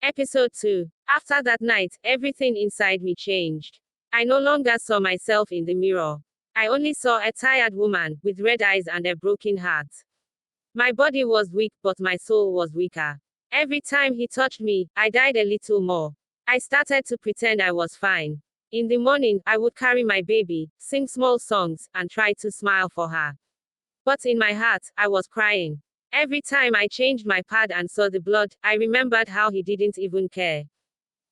Episode 2. After that night, everything inside me changed. I no longer saw myself in the mirror. I only saw a tired woman, with red eyes and a broken heart. My body was weak, but my soul was weaker. Every time he touched me, I died a little more. I started to pretend I was fine. In the morning, I would carry my baby, sing small songs, and try to smile for her. But in my heart, I was crying. Every time I changed my pad and saw the blood, I remembered how he didn't even care.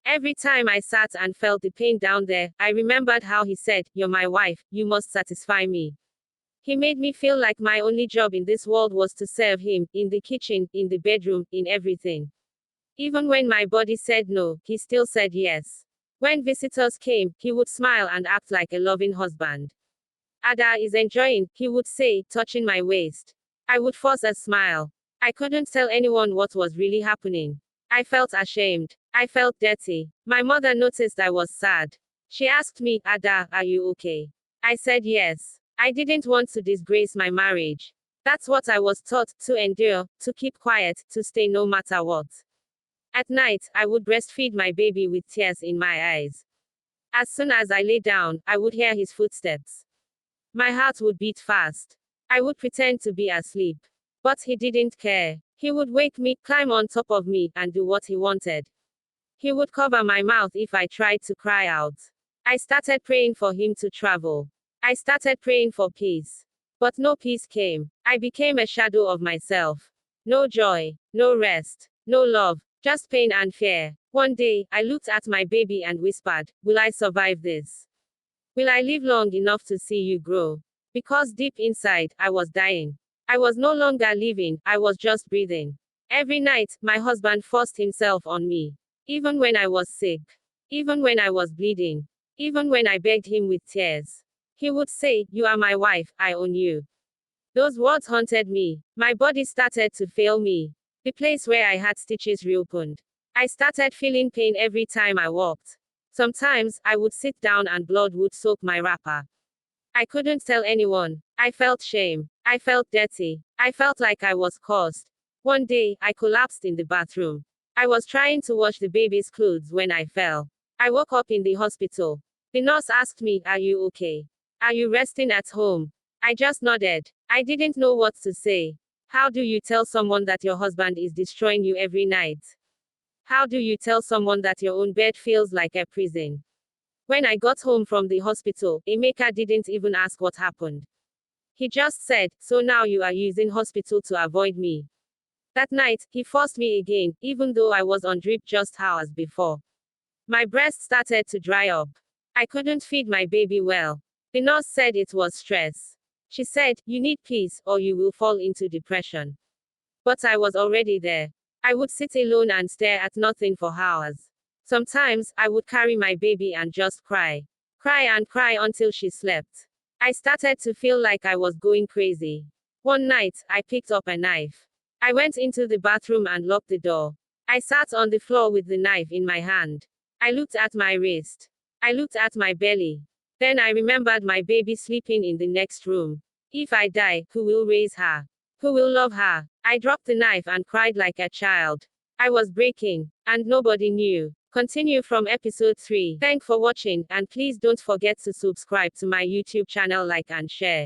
Every time I sat and felt the pain down there, I remembered how he said, "You're my wife, you must satisfy me." He made me feel like my only job in this world was to serve him, in the kitchen, in the bedroom, in everything. Even when my body said no, he still said yes. When visitors came, he would smile and act like a loving husband. "Ada is enjoying," he would say, touching my waist. I would force a smile. I couldn't tell anyone what was really happening. I felt ashamed. I felt dirty. My mother noticed I was sad. She asked me, "Ada, are you okay?" I said yes. I didn't want to disgrace my marriage. That's what I was taught, to endure, to keep quiet, to stay no matter what. At night, I would breastfeed my baby with tears in my eyes. As soon as I lay down, I would hear his footsteps. My heart would beat fast. I would pretend to be asleep. But he didn't care. He would wake me, climb on top of me, and do what he wanted. He would cover my mouth if I tried to cry out. I started praying for him to travel. I started praying for peace. But no peace came. I became a shadow of myself. No joy, no rest, no love, just pain and fear. One day, I looked at my baby and whispered, "Will I survive this? Will I live long enough to see you grow?" Because deep inside, I was dying. I was no longer living, I was just breathing. Every night, my husband forced himself on me. Even when I was sick. Even when I was bleeding. Even when I begged him with tears. He would say, "You are my wife, I own you." Those words haunted me. My body started to fail me. The place where I had stitches reopened. I started feeling pain every time I walked. Sometimes, I would sit down and blood would soak my wrapper. I couldn't tell anyone. I felt shame. I felt dirty. I felt like I was cursed. One day, I collapsed in the bathroom. I was trying to wash the baby's clothes when I fell. I woke up in the hospital. The nurse asked me, "Are you okay? Are you resting at home?" I just nodded. I didn't know what to say. How do you tell someone that your husband is destroying you every night? How do you tell someone that your own bed feels like a prison? When I got home from the hospital, Emeka didn't even ask what happened. He just said, "So now you are using hospital to avoid me." That night, he forced me again, even though I was on drip just hours before. My breast started to dry up. I couldn't feed my baby well. The nurse said it was stress. She said, "You need peace, or you will fall into depression." But I was already there. I would sit alone and stare at nothing for hours. Sometimes, I would carry my baby and just cry. Cry and cry until she slept. I started to feel like I was going crazy. One night, I picked up a knife. I went into the bathroom and locked the door. I sat on the floor with the knife in my hand. I looked at my wrist. I looked at my belly. Then I remembered my baby sleeping in the next room. If I die, who will raise her? Who will love her? I dropped the knife and cried like a child. I was breaking, and nobody knew. Continue from episode 3. Thanks for watching, and please don't forget to subscribe to my YouTube channel, like and share.